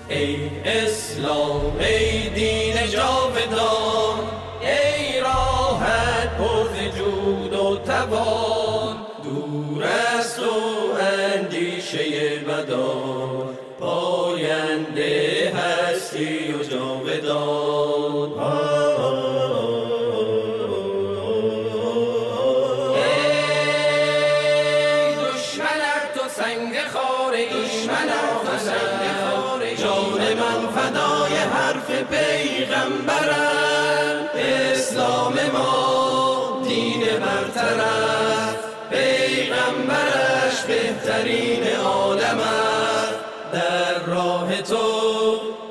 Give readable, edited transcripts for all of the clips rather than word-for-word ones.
ای اسلام ای دین جاودان، ای راحت پر ز جود و توان، دور است و اندیشه بدان، پاینده هستی و جاودان. ای دشمنت تو سنگ خاره، دشمنت تو سنگ خاره، جان من فدای حرف پیغمبرم. اسلام ما دین برتر است، پیغمبرش بهترین عالم است. در راه تو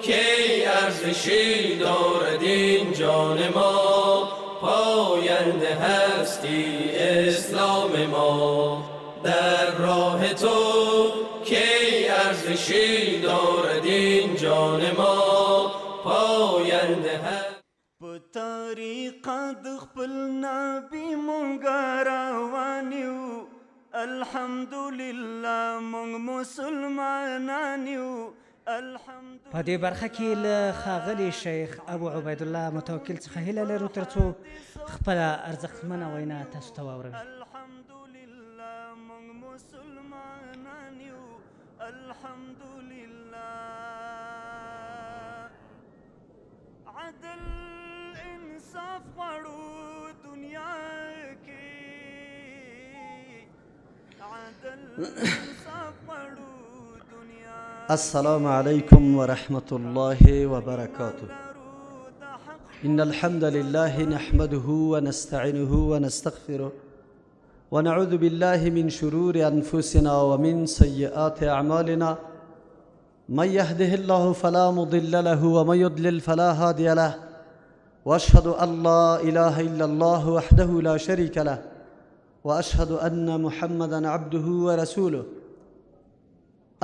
کی ارزشی دارد این جان ما، پاینده هستی اسلام ما. در راه تو کی ارزشی دارد این جان ما، پاینده هستی. په طریقه د خپل نبی مونږ روان یو، الحمدلله مونږ مسلمانان یو. په دې برخه کې له ښاغلي شیخ ابو عبیدالله متوکل څخه هیله لرو تر څو خپله ارزښتمنه وینا تاسو ته واوروي. الحمدلله مونږ مسلمانان یو، الحمدلله. عدل انصاف غواړو دنیا کې، عدل انصاف غواړو. السلام عليكم ورحمة الله وبركاته. إن الحمد لله نحمده ونستعينه ونستغفره ونعوذ بالله من شرور أنفسنا ومن سيئات أعمالنا. من يهده الله فلا مضل له ومن يضلل فلا هادي له، وأشهد أن لا إله إلا الله وحده لا شريك له، وأشهد أن محمدا عبده ورسوله.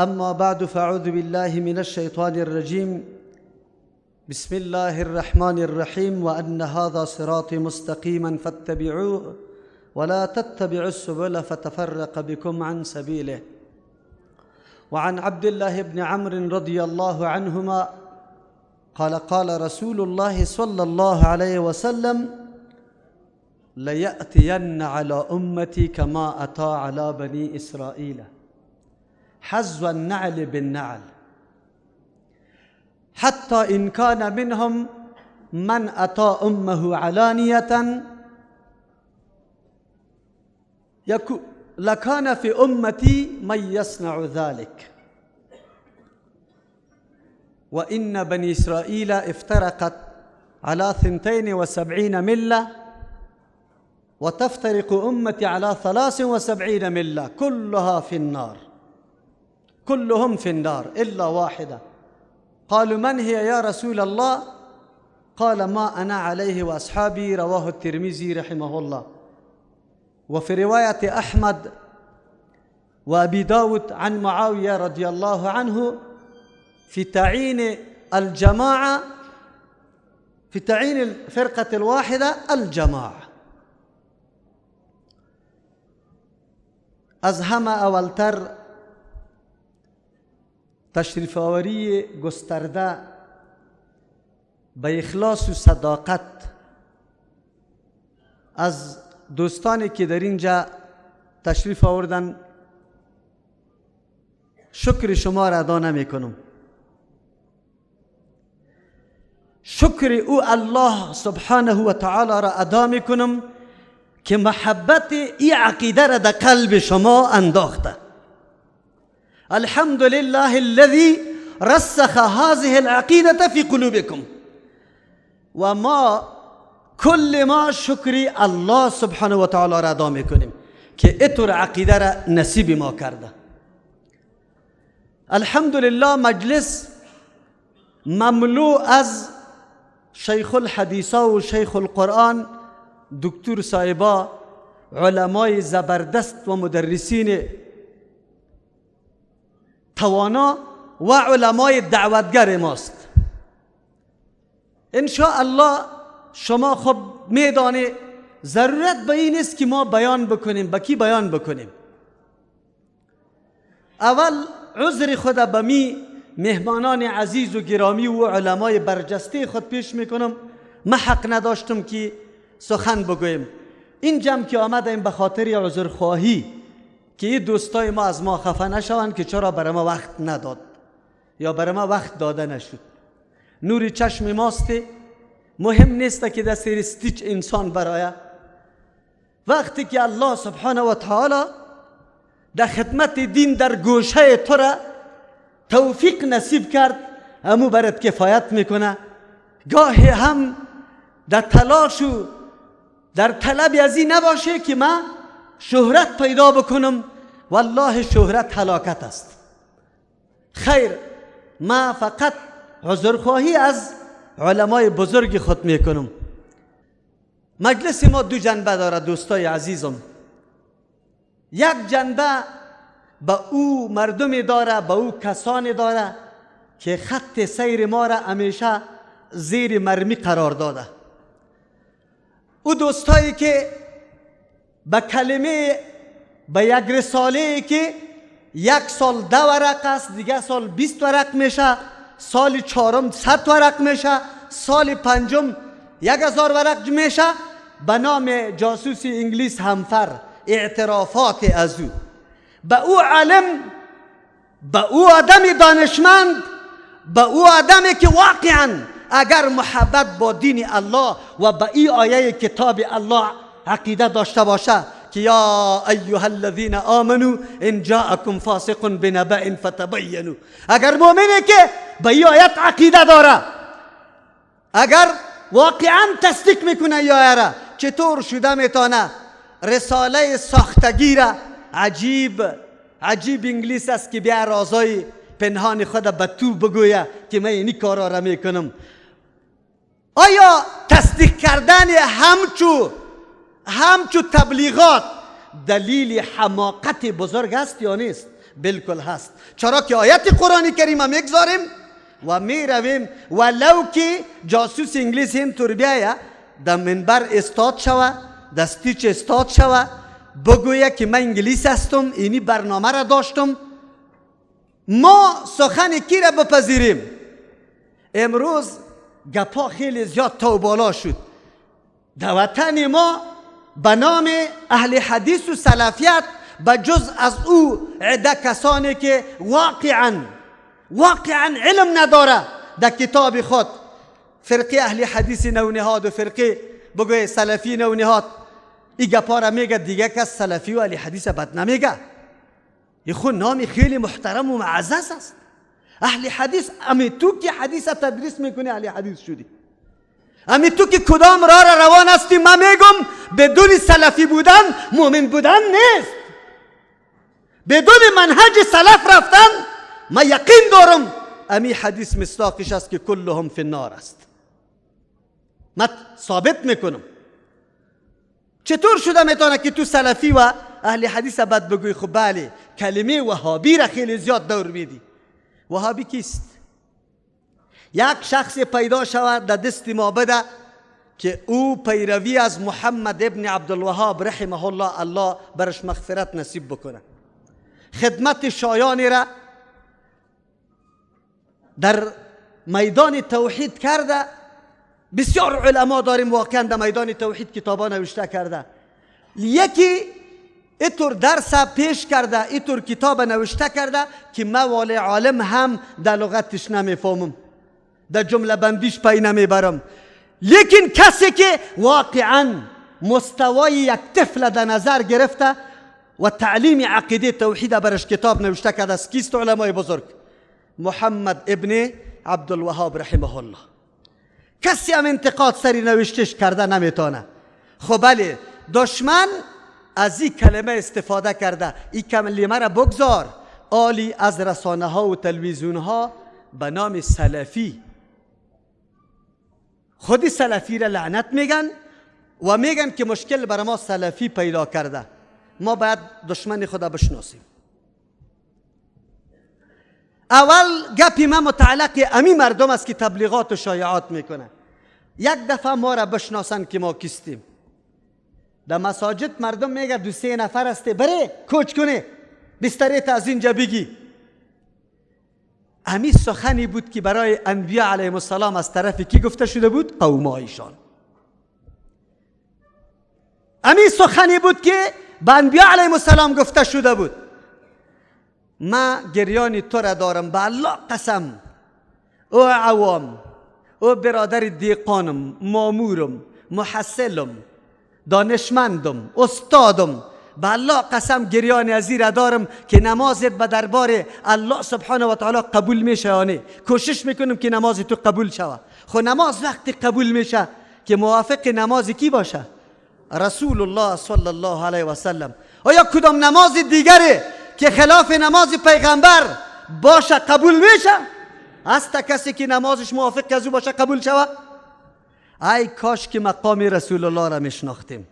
أما بعد فأعوذ بالله من الشيطان الرجيم. بسم الله الرحمن الرحيم. وأن هذا صراطي مستقيما فاتبعوه ولا تتبعوا السبل فتفرق بكم عن سبيله. وعن عبد الله بن عمرو رضي الله عنهما قال قال رسول الله صلى الله عليه وسلم: ليأتين على أمتي كما أتى على بني إسرائيل حذو النعل بالنعل، حتى إن كان منهم من أتى أمه علانية لكان في أمتي من يصنع ذلك. وإن بني إسرائيل افترقت على 72 ملة، وتفترق أمتي على 73 ملة، كلها في النار، كلهم في النار إلا واحدة. قالوا من هي يا رسول الله؟ قال ما أنا عليه وأصحابي. رواه الترمذي رحمه الله. وفي رواية أحمد وأبي داود عن معاوية رضي الله عنه في تعيين الجماعة، في تعيين الفرقة الواحدة الجماعة. از همه اولتر تشریف آوری گسترده به اخلاص و صداقت از دوستانی که در اینجا تشریف آوردن شکر شما را ادا نمی کنم. شکر او الله سبحانه و تعالی را ادا می کنم که محبت این عقیده را در قلب شما انداخته. الحمد لله الذي رسخ هذه العقيدة في قلوبكم. و ما کل ما شکری الله سبحانه و تعالی را ادا میکنیم که اینطور عقیده را نصیب ما کرده. الحمدلله مجلس مملو از شیخ الحدیثا و شیخ القرآن، دکتر صاحبا، علمای زبردست و مدرسین توانا و علمای دعوتگر ماست. ان شاء الله شما خب میدانید ضرورت به این است که ما بیان بکنیم. به کی بیان بکنیم؟ اول عذر خود به می مهمانان عزیز و گرامی و علمای برجسته خود پیش میکنم. ما حق نداشتم که سخن بگویم. این جمع که آمدیم به خاطر عذرخواهی که این دوستای ما از ما خفه نشوند که چرا برای ما وقت نداد یا برای ما وقت داده نشد. نور چشم ماست. مهم نیست که در سر استیچ انسان برای وقتی که الله سبحانه و تعالی در خدمت دین در گوشه تو را توفیق نصیب کرد، همو برات کفایت میکنه. گاهی هم در تلاش و در طلب از این نباشه که من شهرت پیدا بکنم. والله شهرت هلاکت است. خیر، ما فقط عذرخواهی از علمای بزرگ خود میکنم. مجلس ما دو جنبه داره دوستای عزیزم. یک جنبه به او مردمی داره، به او کسانی داره که خط سیر ما را همیشه زیر مرمی قرار داده. او دوستایی که به کلمه به یک رساله که یک سال 10 ورق است، دیگه سال 20 ورق میشه، سال چهارم 100 ورق میشه، سال پنجم 1000 ورق میشه، به نام جاسوس انگلیس همفر اعترافات از او. به او علم، به او آدم دانشمند، به او آدمی که واقعا اگر محبت با دین الله و به این آیه کتاب الله عقیده داشته باشه که یا ایها الذین آمنوا ان جاءکم فاسق بنبأ فتبینوا، اگر مؤمنه که به این آیت عقیده داره، اگر واقعا تصدیق میکنه این آیه را، چطور شده میتونه رساله ساختگی را عجیب انگلیس است که بیا رازای پنهان خود به تو بگویه که من اینی کارا را میکنم. آیا تصدیق کردن همچو تبلیغات دلیل حماقت بزرگ است یا نیست؟ بالکل هست. چرا که آیت قرآن کریم میگذاریم و میرویم ولو که جاسوس انگلیس این طور بیایه در منبر استاد شوه، در استیچ استاد شوه، بگویه که من انگلیس هستم، اینی برنامه را داشتم، ما سخن کی را بپذیریم؟ امروز گپا خیلی زیاد تو بالا شد. در وطن ما به نام اهل حدیث و سلفیت به جز از او عده کسانی که واقعا علم نداره در کتاب خود، فرقه اهل حدیث نونهاد و فرقه بگوی سلفی نونهاد، این گپا را میگه، دیگه کس سلفی و اهل حدیث بد نمیگه. این خود نامی خیلی محترم و معزز است. اهل حدیث، امی تو که حدیث تدریس میکنی اهل حدیث شدی. امی تو که کدام راه را روان هستی، من میگم بدون سلفی بودن مؤمن بودن نیست. بدون منهج سلف رفتن، من یقین دارم امی حدیث مصداقش است که کلهم فی النار است. من ثابت میکنم. چطور شده میتونه که تو سلفی و اهل حدیث بد بگوی؟ خب بله، کلمه وهابی را خیلی زیاد دور میدی. وهابی کیست؟ یک شخص پیدا شود در دست ما بده که او پیروی از محمد ابن عبدالوهاب رحمه الله، الله برش مغفرت نصیب بکنه، خدمت شایانی را در میدان توحید کرده. بسیار علما داریم واقعا در میدان توحید کتابا نوشته کرده. یکی اینطور درس پیش کرده، اینطور کتاب نوشته کرده که ما والی عالم هم در لغتش نمیفهمم، در جمله بندیش پی نمیبرم. لیکن کسی که واقعا مستوای یک طفل در نظر گرفته و تعلیم عقیده توحید برش کتاب نوشته کرده است، کیست؟ علمای بزرگ محمد ابن عبدالوهاب رحمه الله. کسی هم انتقاد سری نوشتش کرده نمیتونه. خب بله، دشمن از این کلمه استفاده کرده. این کلمه را بگذار، آلی از رسانه ها و تلویزیون ها به نام سلفی، خودی سلفی را لعنت میگن و میگن که مشکل برای ما سلفی پیدا کرده. ما باید دشمن خدا بشناسیم. اول گپی ما متعلق امی مردم است که تبلیغات و شایعات میکنه. یک دفعه ما را بشناسن که ما کیستیم. در مساجد مردم میگه 2-3 نفر است، بره کوچ کنه بستریت از اینجا بگی. امی سخنی بود که برای انبیاء علیهم السلام از طرف کی گفته شده بود؟ قومایشان. امی سخنی بود که به انبیاء علیهم السلام گفته شده بود. ما گریان تو را دارم به الله قسم، او عوام، او برادر دیقانم، مامورم، محصلم، دانشمندم، استادم، به الله قسم گریان ازیر دارم که نمازت به دربار الله سبحانه و تعالی قبول میشه یا نه. کوشش میکنم که نماز تو قبول شود. خو نماز وقتی قبول میشه که موافق نماز کی باشه؟ رسول الله صلی الله علیه و سلم. آیا کدام نماز دیگره که خلاف نماز پیغمبر باشه قبول میشه؟ است کسی که نمازش موافق از او باشه قبول شود؟ ای کاش که مقام رسول الله را میشناختیم.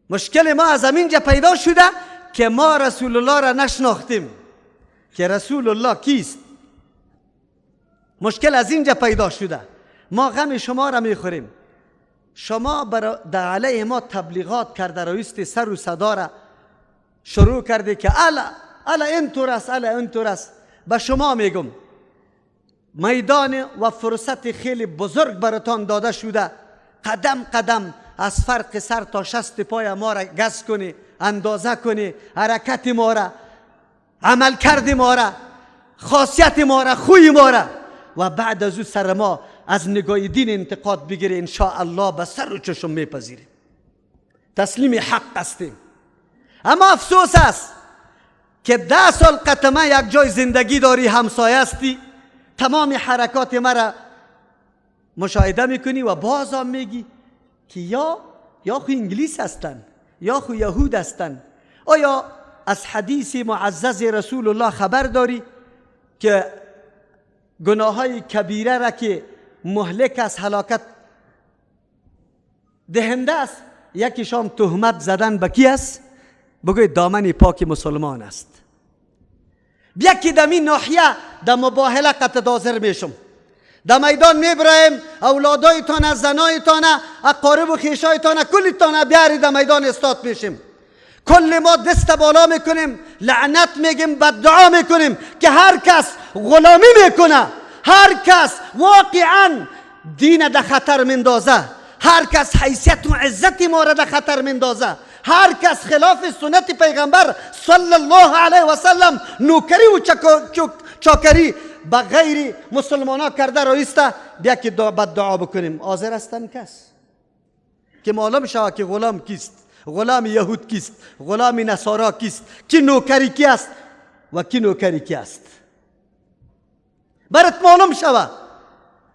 مشکل ما از همینجا پیدا شده که ما رسول الله را نشناختیم که رسول الله کیست. مشکل از اینجا پیدا شده. ما غم شما را میخوریم. شما در علیه ما تبلیغات کرده رویست سر و صدا را شروع کرده که الا اینطور است، الا اینطور است. به شما میگم میدان و فرصت خیلی بزرگ براتان داده شده. قدم قدم از فرق سر تا شست پای ما را گز کنی، اندازه کنی، حرکت ما را، عمل کرد ما را، خاصیت ما را، خوی ما را، و بعد از او سر ما از نگاه دین انتقاد بگیری. انشاءالله به سر و چشم میپذیریم. تسلیم حق هستیم. اما افسوس است که 10 سال قطمه یک جای زندگی داری، همسایه هستی، تمام حرکات مرا مشاهده میکنی و باز هم میگی که یا خو انگلیس هستن یا خو یهود هستن. آیا از حدیث معزز رسول الله خبر داری که گناه های کبیره را که مهلک از هلاکت دهنده است، یکیشان تهمت زدن به کی است؟ بگوی دامن پاک مسلمان است. بیا که دمی ناحیه در مباهله قطع حاضر میشم. در میدان میبرایم اولادایتان، زنایتان، اقارب و خیشایتان، کلیتان بیاری در میدان استاد میشیم. کل ما دست بالا میکنیم، لعنت میگیم، بددعا میکنیم که هر کس غلامی میکنه، هر کس واقعا دین در خطر مندازه، هر کس حیثیت و عزت ما را در خطر مندازه، هر کس خلاف سنت پیغمبر صلی الله علیه و سلم نوکری و چاکری به غیر مسلمان ها کرده رایسته، بیا که بددعا بکنیم. حاضر هستن کس که معلوم شود که غلام کیست، غلام یهود کیست، غلام نصارا کیست، کی نوکری کی است و کی نوکری کی است، برات معلوم شود.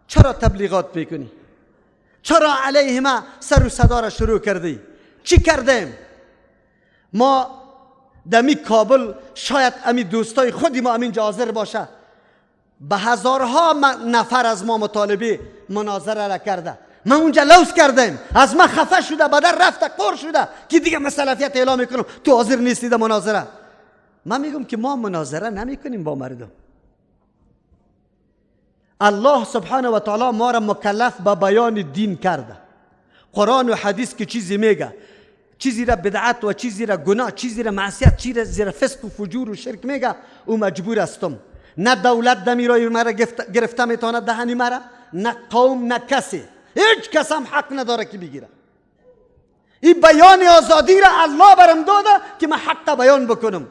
چرا تبلیغات میکنی؟ چرا علیه ما سر و صدا را شروع کردی؟ چی کردیم؟ ما دمی کابل شاید امی دوستای خودی ما همینجا حاضر باشه، به هزارها نفر از ما مطالبه مناظره را کرده. ما اونجا لوس کردیم، از ما خفه شده، بدر رفته، قور شده که دیگه من سلفیت اعلام میکنم، تو حاضر نیستی در مناظره. من میگم که ما مناظره نمیکنیم با مردم. الله سبحانه و تعالی ما را مکلف به بیان دین کرده. قرآن و حدیث که چیزی میگه، چیزی را بدعت و چیزی را گناه، چیزی را معصیت، چیزی را فسق و فجور و شرک میگه، او مجبور استم. نه دولت دمی رای مرا گرفته میتونه دهنی مرا، نه قوم، نه کسی، هیچ کس هم حق نداره که بگیره. این بیان آزادی را الله برم داده که من حق بیان بکنم.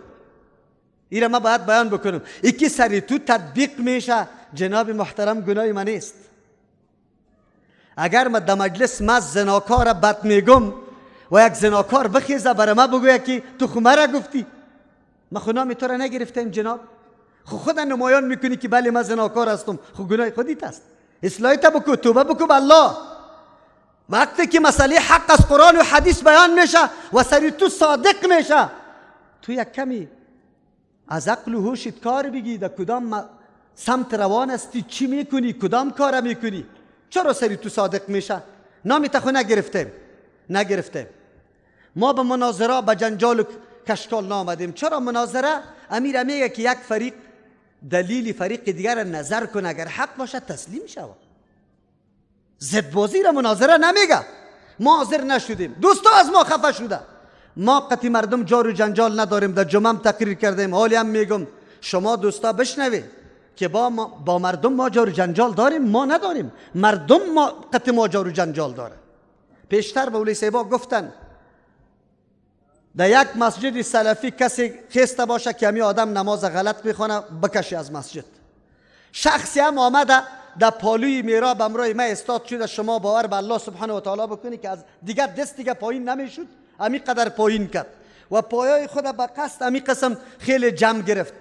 این را من باید بیان بکنم. یکی سری تو تطبیق میشه، جناب محترم گناه من نیست. اگر من در مجلس من زناکار بد میگم و یک زناکار بخیزه برای من بگویه که تو خو مرا گفتی، من خو نام تو را نگرفتم جناب، خو خود نمایان میکنی که بله من زناکار هستم، خو گناه خودیت است. اصلاحیت بکو، توبه بکو به الله. وقتی که مسئله حق از قرآن و حدیث بیان میشه و سری تو صادق میشه، تو یک کمی از عقل و هوشت کار بگی، در کدام سمت روان هستی، چی میکنی، کدام کار میکنی. چرا سری تو صادق میشه؟ نامی تخو نگرفتیم. ما به مناظره، به جنجال و کشکال نامدیم. چرا مناظره؟ امیر میگه که یک فریق دلیل فریق دیگر را نظر کنه، اگر حق باشه تسلیم شود. ضد بازی را مناظره نمیگه. ما حاضر نشدیم، دوستا از ما خفه شده. ما قطعی مردم جار و جنجال نداریم. در جمعه تقریر کردیم، حالی هم میگم شما دوستا بشنوید که با مردم ما جار و جنجال داریم؟ ما نداریم. مردم ما قطعی ما جار و جنجال داره. پیشتر به اولی صاحبا گفتن در یک مسجد سلفی کسی خسته باشه که همی آدم نماز غلط میخونه بکشی از مسجد. شخصی هم آمده در پالوی میراب امروی ما استاد شده. شما باور به الله سبحانه و تعالی بکنی که از دیگر دست دیگه پایین نمیشد، همی قدر پایین کرد و پایای خود به قصد همی قسم خیلی جمع گرفت.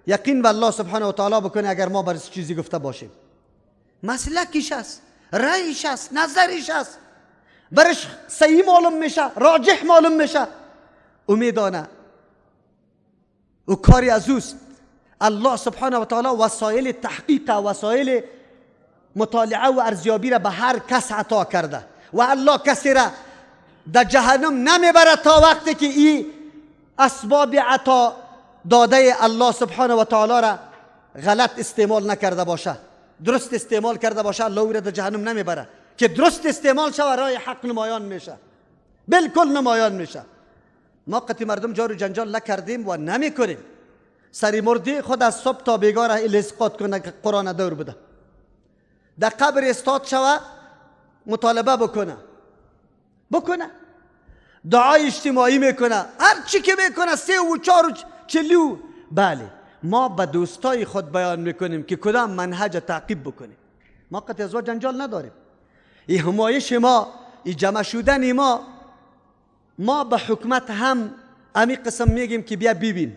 یقین به الله سبحانه و تعالی بکنی اگر ما برای چیزی گفته باشیم. مسلکیش است، رأیش است، نظرش است، برش صحیح معلوم میشه، راجح معلوم میشه. امیدانه او کاری از اوست. الله سبحانه و تعالی وسایل تحقیق، وسایل مطالعه و ارزیابی را به هر کس عطا کرده و الله کسی را در جهنم نمیبره تا وقتی که این اسباب عطا داده الله سبحانه و تعالی را غلط استعمال نکرده باشه، درست استعمال کرده باشه. الله او را در جهنم نمیبره. که درست استعمال شود راه حق نمایان میشه، بالکل نمایان میشه. ما قطعی مردم جار و جنجال نکردیم و نمیکنیم. سری مردی خود از صبح تا بیگاه را الاسقاط کنه که قرآن دور بده، در قبر استاد شوه، مطالبه بکنه، دعای اجتماعی میکنه، هر چی که میکنه، 3 و 4 و 40. بله ما به دوستای خود بیان میکنیم که کدام منهج تعقیب بکنیم. ما قطعی از جنجال نداریم. این همایش ما، این جمع شدن ما به حکومت هم امی قسم میگیم که بیا ببین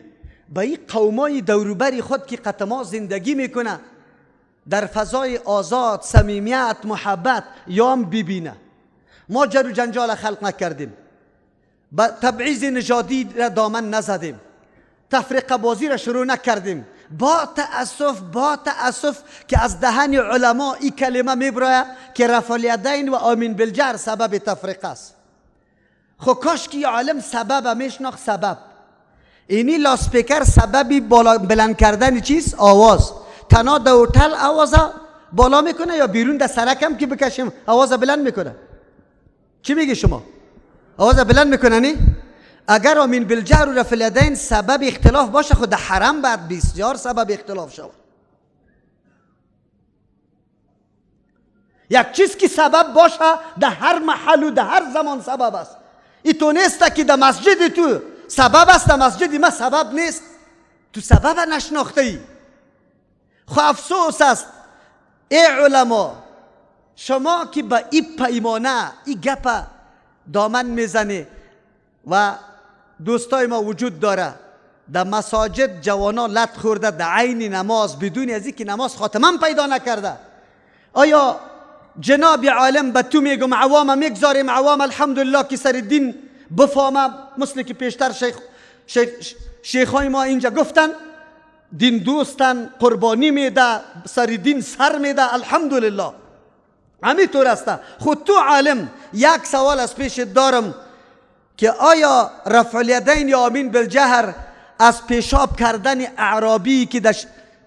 با این قومای دوروبری خود که قطع ما زندگی میکنه در فضای آزاد، صمیمیت، محبت، یا هم ببینه. ما جر و جنجال خلق نکردیم، با تبعیض نژادی را دامن نزدیم، تفرقه بازی را شروع نکردیم. با تأسف که از دهن علما این کلمه میبراید که رفع الیدین و آمین بالجهر سبب تفرقه است. خو کاش که عالم سبب میشناخت. سبب اینی لاسپیکر سببی بلند کردن چیز؟ آواز. تنها در هتل آواز بالا میکنه یا بیرون در سرکم که بکشیم آواز بلند میکنه؟ چی میگی شما؟ آواز بلند میکنه نی؟ اگر آمین بالجهر و رفع الیدین سبب اختلاف باشه، خود حرم بعد بسیار سبب اختلاف شود. یک چیز که سبب باشه در هر محل و در هر زمان سبب است. ای تو نیست که در مسجد تو سبب است، در مسجد ما سبب نیست. تو سبب نشناخته ای. خو افسوس است ای علما، شما که با این پیمانه این گپ دامن میزنی و دوستای ما وجود داره در مساجد جوانا لط خورده در عین نماز بدون از اینکه نماز خاتمه پیدا نکرده. آیا جناب عالم به تو میگم عوام میگذاریم؟ عوام الحمدلله که سر دین بفهمه، مثل که پیشتر شیخای ما اینجا گفتن دین دوستن، قربانی میده، سر دین سر میده، الحمدلله همینطور است. خود تو عالم یک سوال از پیش دارم که آیا رفع الیدین یا آمین بالجهر از پیشاب کردن اعرابی که در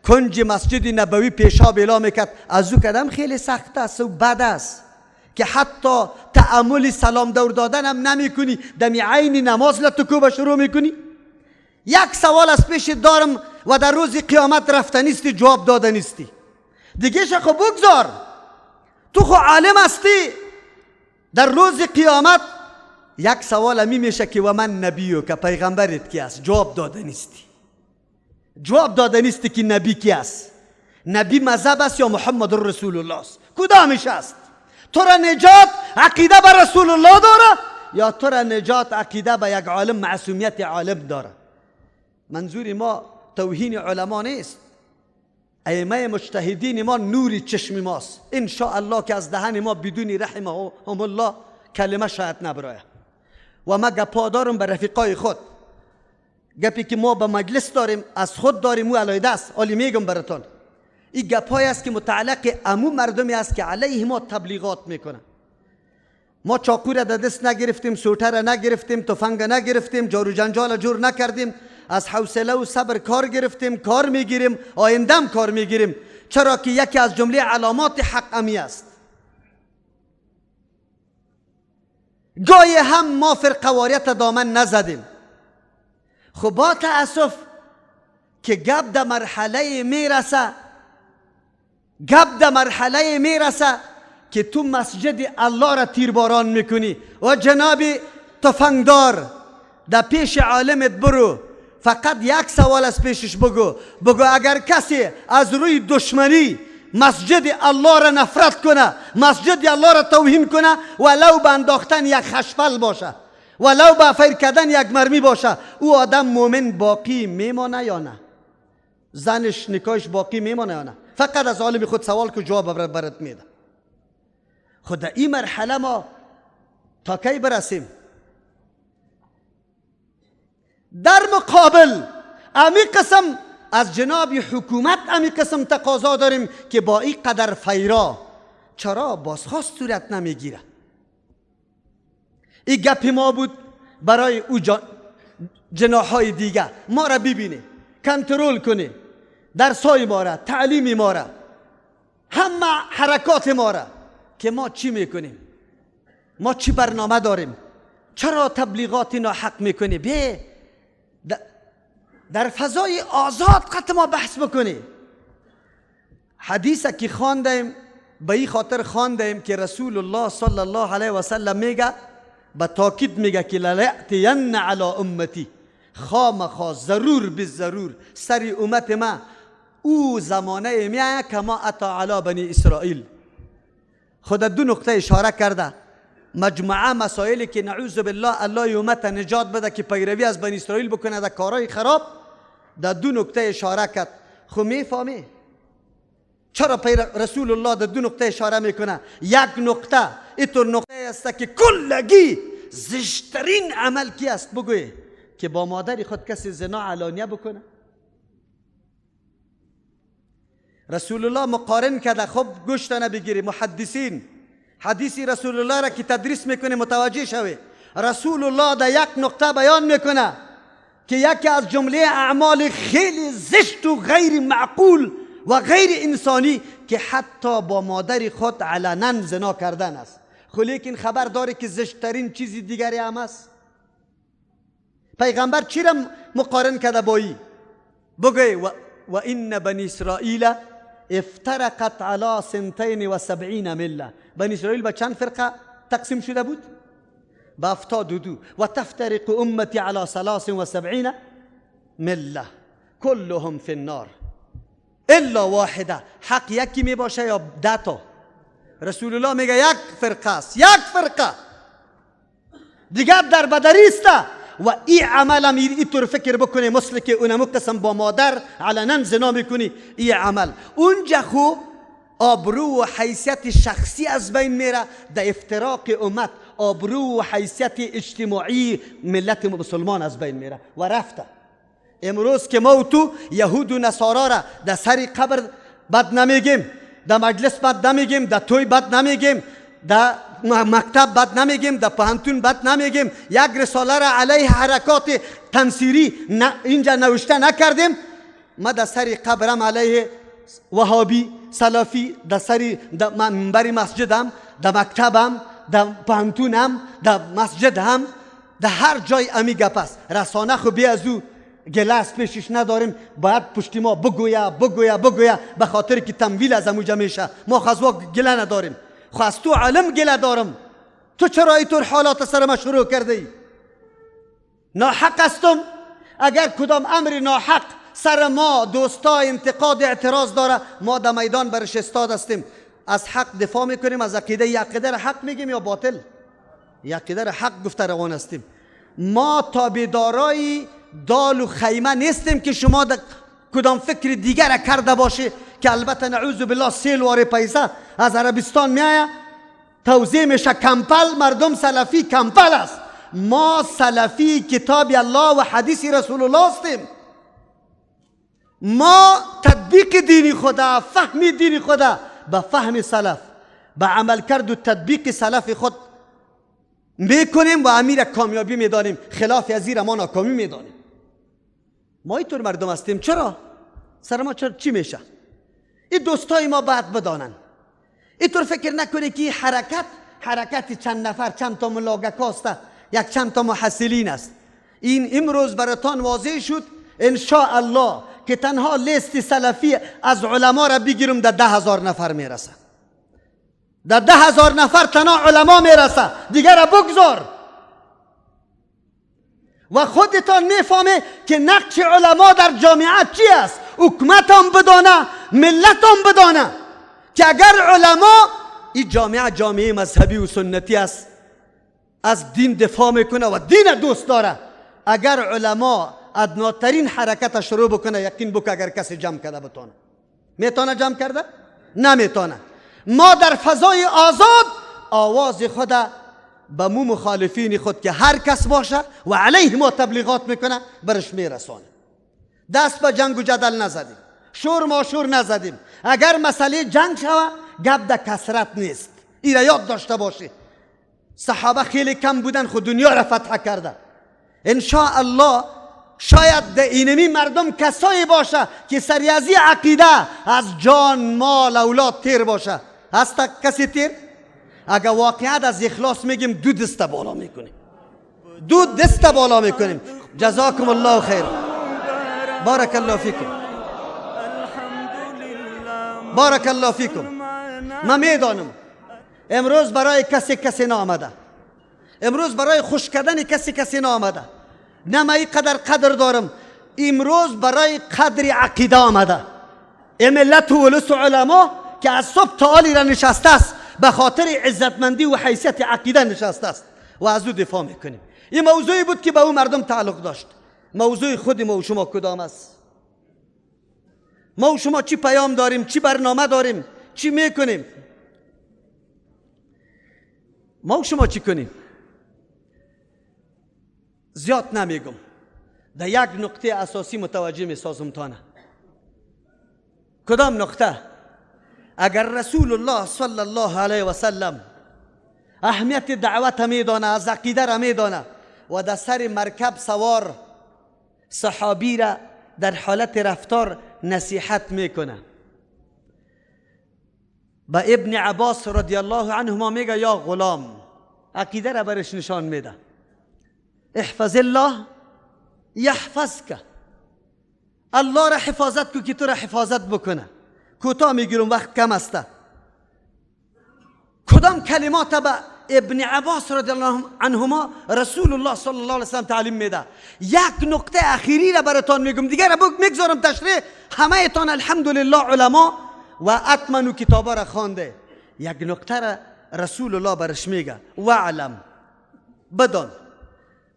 کنج مسجد نبوی پیشاب اعلام میکرد از او کدام خیلی سخت است و بد است که حتی تأمل سلام دور دادن هم نمی کنی، دمی عین نماز لطکوب شروع میکنی؟ یک سوال از پیش دارم و در روز قیامت رفتنیستی، جواب دادنیستی. دیگه شخو بگذار، تو خو عالم هستی. در روز قیامت یک سوال همی میشه که و من نبیو که پیغمبرت کی است؟ جواب دادنیستی. جواب دادنیستی که نبی کی است؟ نبی مذهب است یا محمد رسول الله است؟ کدامش است؟ تو را نجات عقیده به رسول الله داره یا تو را نجات عقیده به یک عالم، معصومیت عالم داره؟ منظور ما توهین علما نیست. ائمه مجتهدین ما نوری چشم ماست. ان شاء الله که از دهن ما بدون رحمهم الله کلمه شاید نبراید. و ما گپا دارم به رفیقای خود، گپی که ما به مجلس داریم از خود داریم او علیده است. حالی میگم براتون این گپایی است که متعلق امو مردمی است که علیه ما تبلیغات میکنن. ما چاقو را در دست نگرفتیم، سوته را نگرفتیم، تفنگ نگرفتیم، جار و جنجال جور نکردیم، از حوصله و صبر کار گرفتیم، کار میگیریم، آیندهم کار میگیریم. چرا که یکی از جمله علامات حق امی است. گاهی هم ما فرقواریت دامن نزدیم. خب با تأسف که گپ در مرحله میرسه که تو مسجد الله را تیرباران میکنی و جناب تفنگدار در پیش عالمت برو، فقط یک سوال از پیشش بگو اگر کسی از روی دشمنی مسجد الله را نفرت کنه، مسجد الله را توهین کنه، ولو به انداختن یک خشفل باشه، ولو به فیر کردن یک مرمی باشه، او آدم مومن باقی میمانه یا نه؟ زنش نکاحش باقی میمانه یا نه؟ فقط از عالم خود سوال که جواب برات میده. خود در این مرحله ما تا کی برسیم؟ در مقابل امی قسم از جناب حکومت امی قسم تقاضا داریم که با این قدر فیرا چرا بازخواست صورت نمیگیره؟ این گپ ما بود برای او جناحهای دیگه. ما را ببینه، کنترل کنه، درسای ما را، تعلیم ما را، همه حرکات ما را، که ما چی میکنیم؟ ما چی برنامه داریم؟ چرا تبلیغات ناحق میکنی؟ بیا در فضای آزاد قط ما بحث بکنی. حدیثه که خواندیم به این خاطر خواندیم که رسول الله صلی الله علیه و سلم میگه، به تاکید میگه که لَيَأْتِيَنَّ علی امتی، خامخا ضرور بالضرور سری امت ما او زمانه میایه که ما اتا علی بنی اسرائیل. خود دو نقطه اشاره کرده، مجموعه مسائلی که نعوذ بالله الله امت نجات بده که پیروی از بنی اسرائیل بکنه در کارهای خراب، در دو نقطه اشاره کرد. خب میفهمی چرا رسول الله در دو نقطه اشاره میکنه؟ یک نقطه اینطور نقطه است که کلگی زشترین عمل کی است؟ بگوی که با مادر خود کسی زنا علانیه بکنه. رسول الله مقارن کرده. خب گوش تا نبگیری، محدثین حدیثی رسول الله را که تدریس میکنه متوجه شوی. رسول الله در یک نقطه بیان میکنه که یکی از جمله اعمال خیلی زشت و غیر معقول و غیر انسانی که حتی با مادر خود علنا زنا کردن است. خب لیکن خبر داره که زشتترین چیزی دیگری هم است. پیغمبر چی را مقارن کرده با این؟ بگوی و این بنی اسرائیل افترقت علی 72 مله. بنی اسرائیل به چند فرقه تقسیم شده بود؟ به 72. و تفترق امتی علی 73 مله كلهم فی النار الا واحده. حق یکی می باشه یا 10 تا؟ رسول الله میگه یک فرقه است، یک فرقه دیگر در بدری است. و این عمل هم اینطور فکر بکنی مثل که اونمو قسم با مادر علنا زنا میکنی، این عمل اونجا خوب آبرو و حیثیت شخصی از بین میره. در افتراق امت آبرو و حیثیت اجتماعی ملت مسلمان از بین میره و رفته. امروز که ما و تو یهود و نصارا را در سر قبر بد نمیگیم، در مجلس بد نمیگیم، در توی بد نمیگیم، در مکتب بد نمیگیم، در پوهنتون بد نمیگیم، یک رساله را علیه حرکات تنصیری اینجا نوشته نکردیم. ما در سر قبرم علیه وهابی سلفی در سر منبر مسجدم، در مکتبم، در پوهنتونم، در مسجدم، در هر جای امی گپ است. رسانه خو بی از او گلاس پیشش نداریم، باید پشتی ما بگویا به خاطر که تمویل از اموجه میشه. ما خزوا گله نداریم، خو از تو علم گله دارم. تو چرا اینطور حالات سر ما شروع کرده ای؟ ناحق استم. اگر کدام امر ناحق سر ما دوستا انتقاد اعتراض داره، ما در میدان برش استاد هستیم، از حق دفاع میکنیم. از عقیده را حق میگیم یا باطل؟ عقیده را حق گفته روان هستیم. ما تابعدارای دال و خیمه نیستیم که شما در کدام فکر دیگر کرده باشه که البته نعوذ بالله سیل واره پیسه از عربستان میایه توزیع میشه کمپل. مردم سلفی کمپل است. ما سلفی کتاب الله و حدیث رسول الله هستیم. ما تطبیق دین خدا، فهم دین خدا به فهم سلف، به عمل کرد و تطبیق سلف خود میکنیم و امیر کامیابی میدانیم، خلاف از این ما ناکامی میدانیم. ما اینطور مردم هستیم. چرا؟ سر ما چی میشه؟ این دوستای ما بعد بدانن. اینطور فکر نکنی که حرکت حرکت چند نفر، چند تا ملاقات یک چند تا محصلین است. این امروز براتان واضح شد ان شاء الله که تنها لیست سلفی از علما را بگیرم در 10,000 نفر میرسه. در 10,000 نفر تنها علما میرسه، دیگر را بگذار. و خودتان میفهمه که نقش علما در جامعه چی است. حکومت هم بدانه، ملت هم بدانه که اگر علما، این جامعه مذهبی و سنتی است، از دین دفاع میکنه و دین دوست داره. اگر علما ادناترین حرکت شروع بکنه، یقین بک اگر کسی جمع کرده بتونه، میتونه جمع کرده؟ نمیتونه. ما در فضای آزاد آواز خود به مو مخالفین خود که هر کس باشه و علیه ما تبلیغات میکنه برش میرسانه. دست به جنگ و جدل نزدیم، شور ماشور نزدیم. اگر مسئله جنگ شوه گپ در کثرت نیست. این را یاد داشته باشی. صحابه خیلی کم بودن، خود دنیا را فتح کرده. ان شاء الله شاید در اینمی مردم کسایی باشه که سریازی عقیده از جان مال اولاد تیر باشه. هست کسی تیر؟ اگر واقعیت از اخلاص میگیم دو دست بالا میکنیم، دو دست بالا میکنیم. جزاکم الله خیر، بارک الله فیکم، بارک الله فیکم. من میدانم امروز برای کسی نامده، امروز برای خوش کردن کسی نامده. نه من قدر دارم، امروز برای قدر عقیده آمده. ملت و ولس و علما که از صبح تا حالی را نشسته است، به خاطر عزتمندی و حیثیت عقیده نشسته است و از او دفاع میکنیم. این موضوعی بود که به او مردم تعلق داشت. موضوع خود ما و شما کدام است؟ ما و شما چی پیام داریم؟ چی برنامه داریم؟ چی میکنیم؟ ما و شما چی کنیم؟ زیاد نمیگم، در یک نقطه اساسی متوجه میسازم تانه. کدام نقطه؟ اگر رسول الله صلی الله علیه و سلم اهمیت دعوت میدانه، از عقیده را میدانه و در سر مرکب سوار صحابی را در حالت رفتار نصیحت میکنه، به ابن عباس رضی الله عنهما میگه یا غلام، عقیده را برش نشان میده. احفظ الله یحفظک، الله را حفاظت کو که تو را حفاظت بکنه. کوتاه میگیرم وقت کم است. کدام کلمات به ابن عباس رضی الله عنهما رسول الله صلی الله علیه وسلم تعلیم میده. یک نقطه اخیری را براتون میگم، دیگه را میگذارم تشریح. همه ایتان الحمدلله علما و اتمنو کتابا را خوانده. یک نقطه را رسول الله برش میگه، وعلم، بدان،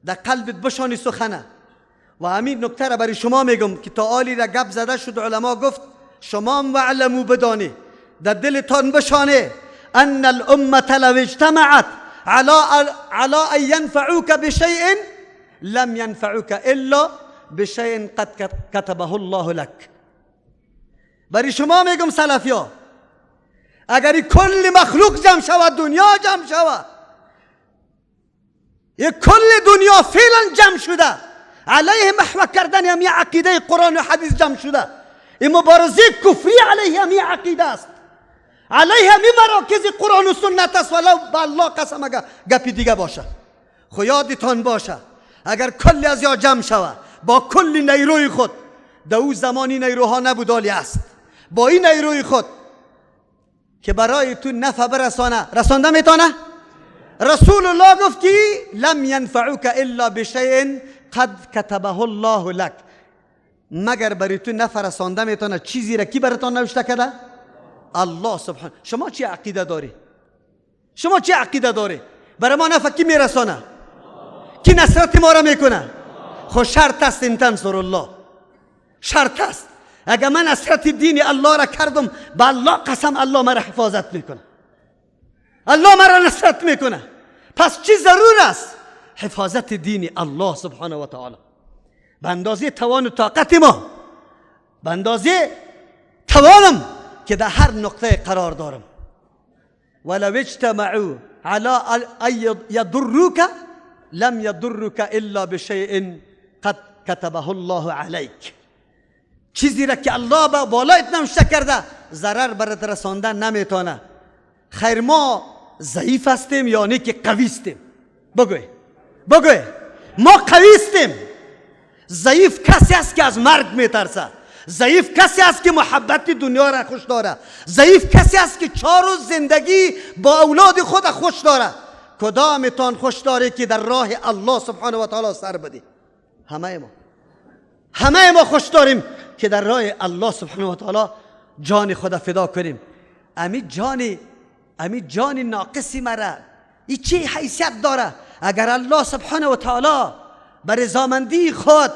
در قلبت بشانی سخنه. و همین نکته را برای شما میگم که تا آلی را گپ زده شد، علما گفت شما وعلمو بدانی، در دلتان بشانه ان الامه لو اجتمعت على ان ينفعوك بشيء لم ينفعوك الا بشيء قد كتبه الله لك. برای شما میگم سلفیا، اگر کل مخلوق جمع شود، دنیا جمع شود، یک کل دنیا فعلا جمع شده علیه محو کردن همین عقیده قرآن و حدیث جمع شده، این مبارزه کفری علیه همین عقیده است، علیه همین مراکز قرآن و سنت است. ولو به الله قسم اگر گپی دیگه باشه. خو یادتان باشه اگر کلی از یا جمع شود با کل نیروی خود، در او زمانی نیروها نبود، حالی است با این نیروی خود که برای تو نفع برسانه، رسانده میتونه. رسول الله گفت که لم ينفعوك الا بشيء قد كتبه الله لك، مگر برای تو نفع رسانده میتونه چیزی را کی براتون نوشته کرده؟ الله سبحانه. شما چی عقیده داری؟ شما چی عقیده داری؟ برای ما نفع کی میرسانه؟ کی نصرت ما را میکنه؟ خو شرط است ان تنصر الله، شرط است اگر من نصرت دین الله را کردم، با الله قسم الله مرا حفاظت میکنه، الله مرا نصرت میکنه. پس چی ضرور است؟ حفاظت دین الله سبحانه و تعالی به اندازه توان و طاقت ما، به اندازه توانم که در هر نقطه قرار دارم. ولو اجتمعوا على ان يضروك لم يضروك الا بشيء قد كتبه الله عليك، چیزی را که الله با بالایت نوشته کرده ضرر برات رساندن نمیتونه. خیر ما ضعیف هستیم یعنی که قوی هستیم؟ بگوی ما قوی هستیم. ضعیف کسی است که از مرگ میترسه. ضعیف کسی است که محبت دنیا را خوش داره. ضعیف کسی است که 4 روز زندگی با اولاد خود خوش داره. کدامتان خوش داره که در راه الله سبحانه و تعالی سر بده؟ همه ما خوش داریم که در راه الله سبحانه و تعالی جان خود فدا کنیم. امی جان ناقصی مرا ای چه حیثیت داره؟ اگر الله سبحانه و تعالی بر رضامندی خود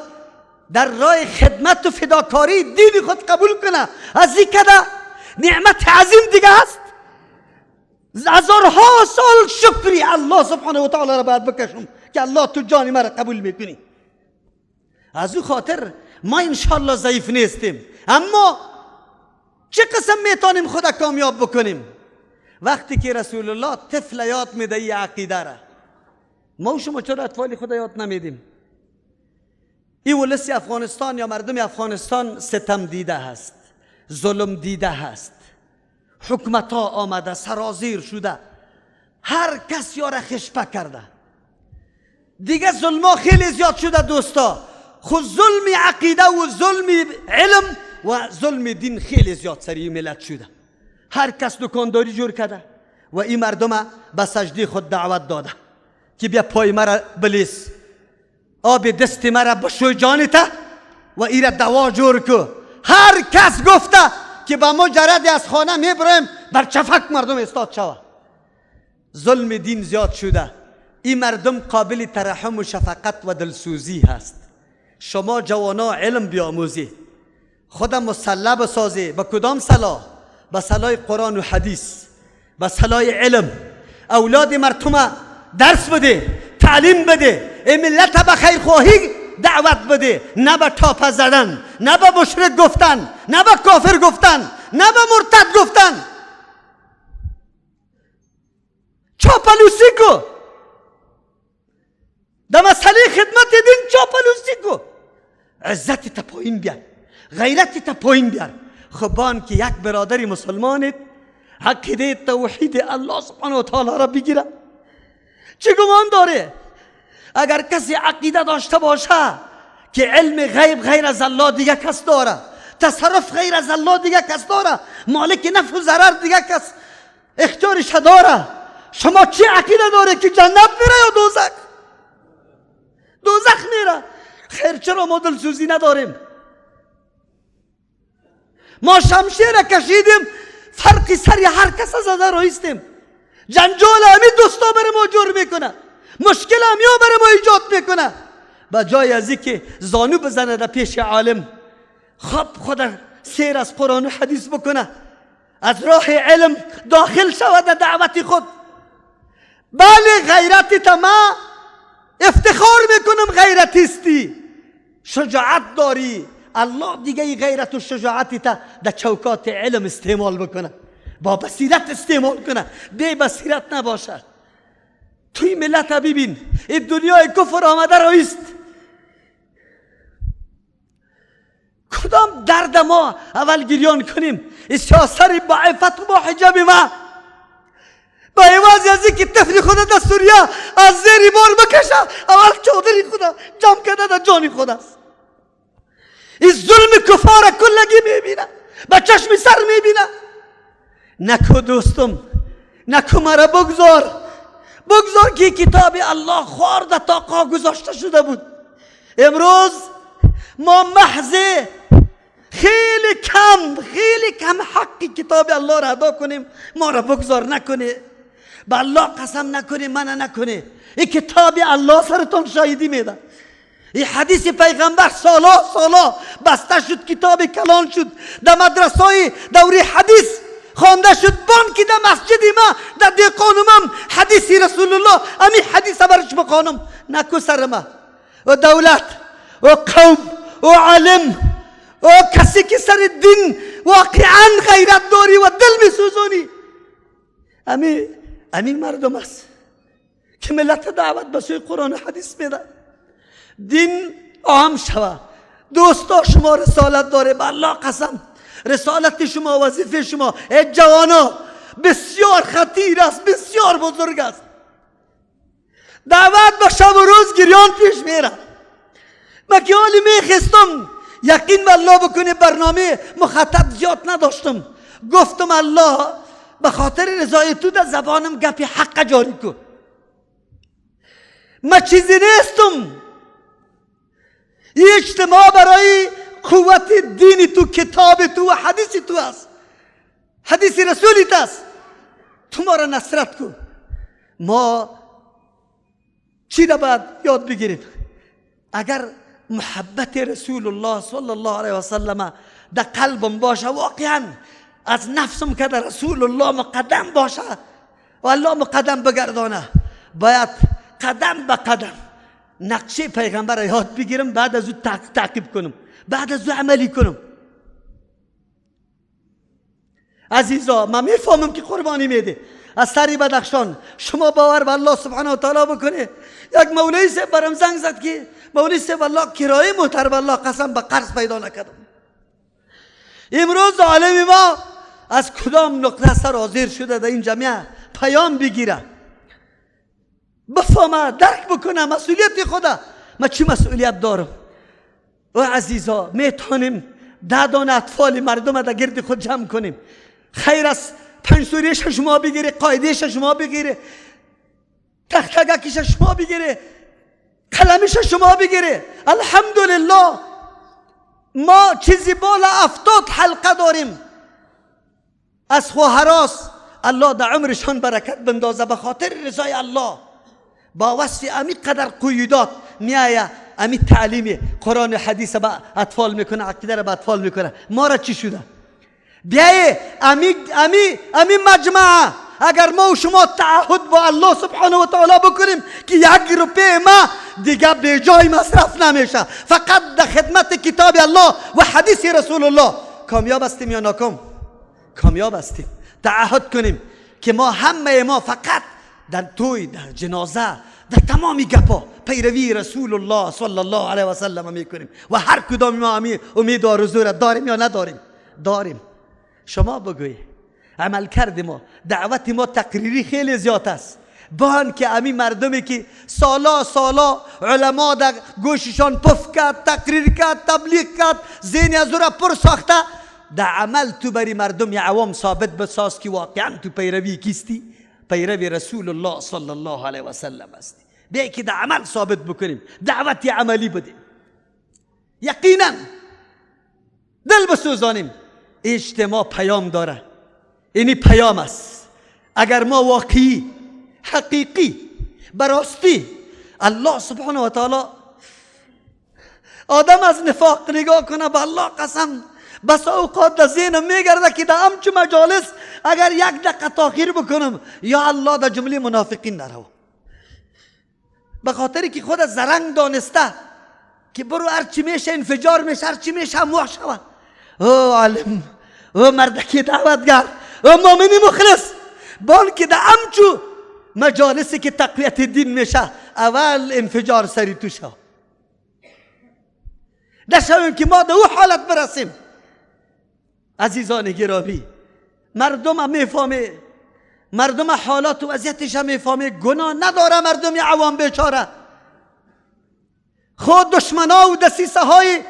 در راه خدمت و فداکاری دین خود قبول کنه، از این کده نعمت عظیم دیگه است. هزارها سال شکری الله سبحانه و تعالی را باید بکشم که الله تو جان مرا قبول میکنی. از او خاطر ما انشاءالله ضعیف نیستیم، اما چه قسم میتونیم خدا کامیاب بکنیم؟ وقتی که رسول الله طفل یاد میده ای عقیده را، ما و شما چرا اطفال خدا یاد نمیدیم؟ این ولس افغانستان یا مردم افغانستان ستم دیده هست، ظلم دیده هست، حکمت ها آمده سرازیر شده، هر کس یاره خشپه کرده. دیگه ظلم ها خیلی زیاد شده دوستا. خود ظلم عقیده و ظلم علم و ظلم دین خیلی زیاد سری ملت شده. هر کس دکانداری جور کرده و این مردم به سجده خود دعوت داده که بیا پای مرا بلیس، آب دست مرا بشوی جانتا و ایره دوا جور که. هر کس گفته که با مجرد از خانه میبریم بر چفک مردم استاد شوه. ظلم دین زیاد شده. این مردم قابل ترحم و شفقت و دلسوزی هست. شما جوانا علم بیاموزی، خودم مسلح بسازی. با کدام صلاح؟ با صلاح قرآن و حدیث، با صلاح علم. اولاد مردم درس بده، تعلیم بده، ملت به خیر خواهی دعوت بده، نه به تاپه زدن، نه به مشرک گفتن، نه به کافر گفتن، نه به مرتد گفتن. چاپلوسی کو در مسئله خدمت دین، چاپلوسی کو. عزت تا پایین بیار، غیرت تا پایین بیار. خبان که یک برادری مسلمانت عقیده توحید الله سبحانه و تعالی را بگیره، چه گمان داره؟ اگر کسی عقیده داشته باشه که علم غیب غیر از الله دیگه کس داره، تصرف غیر از الله دیگه کس داره، مالک نفع و ضرر دیگه کس اختیارش داره، شما چه عقیده داره که جنت میره یا دوزخ؟ دوزخ میره. خیر چرا ما دلسوزی نداریم؟ ما شمشیر کشیدیم، فرقی سری هر کس از زده رایستیم. جنجال همین دوستا بر ما جور میکنه، مشکل همیا بر ما ایجاد میکنه. با جای ازی که زانو بزنه در پیش عالم، خود سیر از قرآن و حدیث بکنه، از راه علم داخل شود در دعوت خود. بله غیرتی تا ما افتخار میکنم غیرتیستی، شجاعت داری. الله دیگه ای غیرت و شجاعتی تا در چوکات علم استعمال بکنه، با بصیرت استعمال کنه، بی بصیرت نباشه. توی ملت ببین، این دنیای کفر آمده رایست. کدام درد ما اول گریان کنیم؟ سیاست با عفت و با حجاب ما، با عوضی از اینکه طفل خدا در سوریه از زیر بار بکشه، اول چادری خدا جمع کرده در جانی خود است. این ظلم کفار کلگی میبینه، با چشم سر میبینه. نکو دوستم، نکو مرا بگذار که کتاب الله خورده تا قا گذاشته شده بود. امروز ما محض خیلی کم حقی کتاب الله را ادا کنیم، ما را بگذار نکنه. با الله قسم نکنه، منع نکنه. این کتاب الله سرتون شاهدی میده. این حدیث پیغمبر سالا بسته شد، کتاب کلان شد، در مدرسه دوره حدیث خوانده شد. بانکی در مسجد ما در دیقانم حدیث رسول الله، امی حدیث برش بخوانم. نکو سر ما و دولت و قوم و علم و کسی که سر دین واقعا غیرت داری و دل میسوزانی، امی مردم است که ملت دعوت به سوی قرآن و حدیث میده. دین عام شوه. دوستا شما رسالت داره، به الله قسم رسالت شما، وظیفه شما. ای جوانا بسیار خطیر است، بسیار بزرگ است. دعوت به شب و روز گریان پیش میره. من که حالی میخستم یقین به الله بکنه برنامه مخاطب زیاد نداشتم. گفتم الله به خاطر رضای تو در زبانم گپی حق جاری کن. من چیزی نیستم. این اجتماع برای قوت دین تو، کتاب تو و حدیث تو است، حدیث رسولیت است. تو ما را نصرت کن. ما چی را باید یاد بگیریم؟ اگر محبت رسول الله صلی الله علیه و سلم در قلبم باشه، واقعا از نفسم که در رسول الله مقدم باشه و الله مقدم بگردانه، باید قدم به قدم نقشه پیغمبر را یاد بگیرم، بعد از او تعقیب کنم، بعد از او عملی کنم. عزیزا من میفهمم که قربانی میده. از سری بدخشان شما باور به الله سبحانه و تعالی بکنه. یک مولوی صاحب برام زنگ زد که مولوی صاحب والله کرایه محترم الله قسم به قرض پیدا نکردم. امروز عالم ما از کدام نقطه سر حاضر شده در این جمعیه پیام بگیره، بفهمه، درک بکنه مسئولیت خدا. من چی مسئولیت دارم؟ و عزیزا میتونیم 10 دانه اطفال مردم در گرد خود جمع کنیم. خیر است 5 سوره شما بگیره، قاعده شما بگیره، تختگکش شما بگیره، قلمش شما بگیره. الحمدلله ما چیزی بالا 70 حلقه داریم از خواهراست. الله در عمرشان برکت بندازه به خاطر رضای الله. با وصف امی قدر قیودات میایه، امی تعلیم قرآن و حدیث با اطفال میکنه، عقیده را با اطفال میکنه. ما را چی شده؟ بیایه امی مجمع اگر ما و شما تعهد با الله سبحانه و تعالی بکنیم که 1 روپیه ما دیگه به جای مصرف نمیشه، فقط در خدمت کتاب الله و حدیث رسول الله، کامیاب هستیم یا ناکام؟ کامیاب هستیم. تعهد کنیم که ما همه ما فقط در توی، در جنازه، در تمامی گپا پیروی رسول الله صلی الله علیه و سلم میکنیم و هر کدام ما امید و آرزو را داریم یا نداریم؟ داریم. شما بگویید عمل کرد ما، دعوت ما تقریری خیلی زیاد است. بان که امی مردمی که سالا علما در گوششان پف کرد، تقریر کرد، تبلیغ کرد، ذهن از او را پر ساخته، در عمل تو بری مردم عوام ثابت بساز که واقعا تو پیروی کیستی؟ پیروی رسول الله صلی الله علیه و سلم هستی. بیایی که در عمل ثابت بکنیم، دعوت عملی بدیم. یقینا دل بسوزانیم. اجتماع پیام داره. اینی پیام است. اگر ما واقعی، حقیقی، براستی الله سبحانه و تعالی آدم از نفاق نگاه کنه، به الله قسم بس اوقات در ذهنم میگرده که در همچه مجالس اگر 1 دقیقه تاخیر بکنم، یا الله در جمله منافقین نرو. به خاطری که خود زرنگ دانسته که برو هرچی میشه انفجار میشه، هرچی میشه اموح شود. او عالم، او مردکی دعوتگر، او مؤمنی مخلص، بان که در همچو مجالسی که تقویت دین میشه اول انفجار سری تو شد. نشویم که ما در او حالت برسیم. عزیزان گرامی، مردم هم میفهمه، مردم حالات و وضعیتش هم میفهمه، گناه نداره مردم عوام بیچاره. خود دشمنا و دسیسه های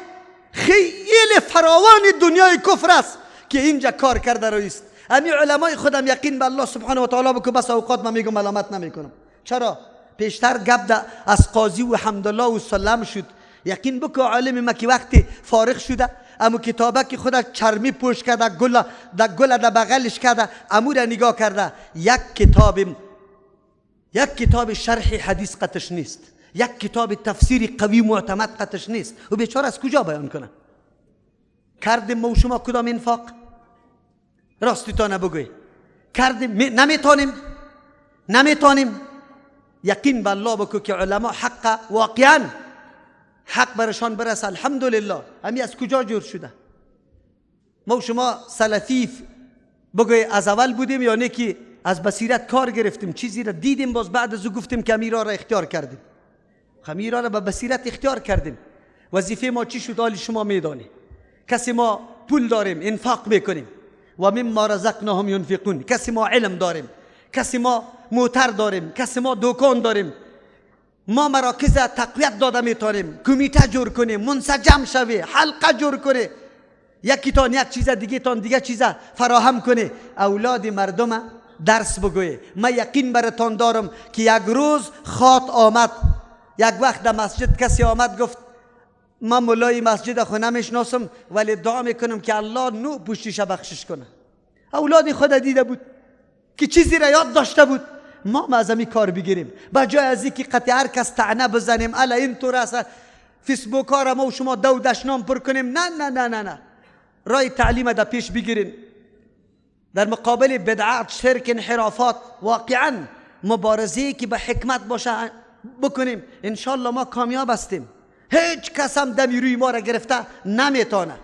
خیلی فراوان دنیای کفر است که اینجا کار کرده رویست. همین علمای خودم یقین به الله سبحانه و تعالی بکن، بس اوقات من میگم ملامت نمیکنم. چرا؟ پیشتر گپ از قاضی و حمدالله و سلام شد. یقین بکن عالم ما که وقتی فارغ شده، امو کتابه که خود چرمی پوش کرده، گل در بغلش کرده، امو را نگاه کرده، یک کتاب شرح حدیث قطش نیست، یک کتاب تفسیر قوی معتمد قطش نیست. و بیچاره از کجا بیان کنه؟ کردیم ما و شما کدام انفاق؟ راستی تا نبگوی کردیم؟ نمیتونیم. یقین به الله بکن که علما حق، واقعا حق برشان برسه. الحمدلله. همی از کجا جور شده؟ ما و شما سلفی بگوی از اول بودیم یا نه که از بصیرت کار گرفتیم، چیزی را دیدیم باز بعد از او گفتیم که امیرا را اختیار کردیم. امیرا را به بصیرت اختیار کردیم. وظیفه ما چی شد؟ حال شما میدانی. کسی ما پول داریم انفاق میکنیم، و مما رزقناهم ينفقون. کسی ما علم داریم، کسی ما موتر داریم، کسی ما دکان داریم، ما مراکز تقویت داده میتونیم، کمیته جور کنیم، منسجم شوی، حلقه جور کنی، یکی تان یک چیز دیگه تان دیگه چیز فراهم کنی، اولاد مردم درس بگوی. من یقین براتان دارم که یک روز خاط آمد، یک وقت در مسجد کسی آمد گفت من مولای مسجد خود نمیشناسم ولی دعا میکنم که الله نو پشتیش بخشش کنه. اولاد خود دیده بود که چیزی را یاد داشته بود. ما از این کار بگیریم، با جای از اینکه قطع هر کس طعنه بزنیم الا اینطور است فیسبوک ها را ما و شما دو دشنام پر کنیم. نه نه نه نه نه، رای تعلیم در پیش بگیرین. در مقابل بدعات، شرک، انحرافات واقعا مبارزه که به حکمت باشه بکنیم، انشالله ما کامیاب هستیم. هیچ کس هم دمی روی ما را گرفته نمیتونه.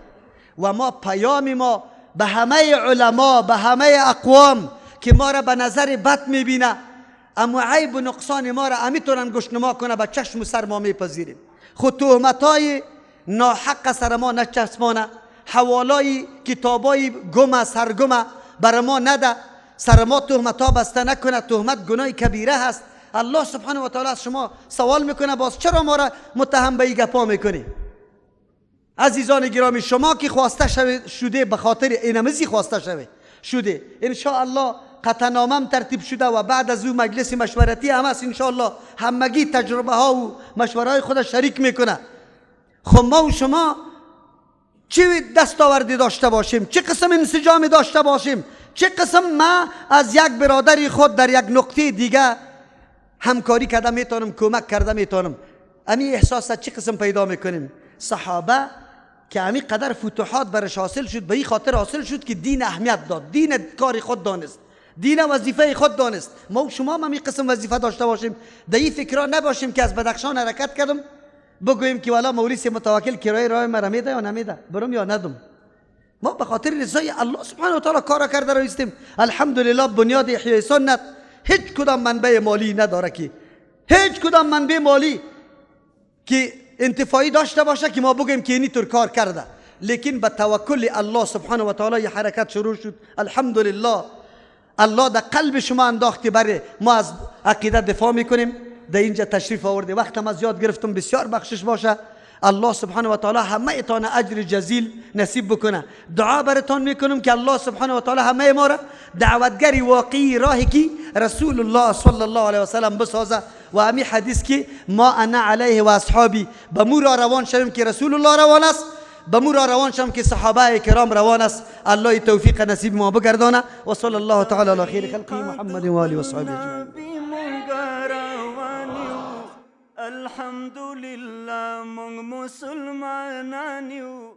و ما پیام ما به همه علما، به همه اقوام که ما را به نظر بد میبینه، اما عیب و نقصان ما را امیتونن گشنما کنه، به چشم و سر ما میپذیریم. خود تهمتای ناحق سر ما نچسبانه، حوالای کتابای گم سرگم بر ما نده، سر ما تهمتا بسته نکنه. تهمت گناه کبیره هست. الله سبحانه و تعالی از شما سوال میکنه باز چرا ما را متهم به این گپا میکنی؟ عزیزان گرامی، شما که خواسته شده به خاطر اینمزی خواسته شده، ان شاء الله قطعنامه ترتیب شده و بعد از او مجلس مشورتی هم هست. ان شاء الله همگی تجربه ها و مشوره های خود شریک میکنه. خب ما و شما چه دستاوردی داشته باشیم، چه قسم انسجامی داشته باشیم، چه قسم ما از یک برادری خود در یک نقطه دیگه همکاری کرده میتونم، کمک کرده میتونم، امی احساس چه قسم پیدا میکنیم. صحابه که امی قدر فتوحات برش حاصل شد، به این خاطر حاصل شد که دین اهمیت داد، دین کاری خود دانست، دین وظیفه خود دانست. ما و شما هم امی قسم وظیفه داشته باشیم. در این فکرها نباشیم که از بدخشان حرکت کردم بگوییم که والا مولیس متوکل کرایه راه مرا میده یا نمیده، برم یا ندم. ما به خاطر رضای الله سبحانه و تعالی کار کرده رایستیم. الحمدلله بنیاد احیای سنت هیچ کدام منبع مالی نداره، که هیچ کدام منبع مالی که انتفاعی داشته باشه که ما بگیم که اینی طور کار کرده، لیکن به توکل الله سبحانه و تعالی یه حرکت شروع شد. الحمدلله الله در قلب شما انداختی برای ما از عقیده دفاع میکنیم. در اینجا تشریف آورده، وقتم از یاد گرفتم، بسیار بخشش باشه. الله سبحانه و تعالی همه ایتان اجر جزیل نصیب بکنه. دعا براتان میکنم که الله سبحانه و تعالی همه ما را دعوتگری واقعی راهی که رسول الله صلی الله علیه و سلم بسازه و امی حدیث که ما انا علیه و اصحابی به مو را روان شویم که رسول الله روان است، به مو را روان شویم که صحابه کرام روان است. الله توفیق نصیب ما بگردانه و صلی الله تعالی علی خیر خلقه محمد و آله و صحبه اجمعین. الحمدلله مونږ مسلمانان یو.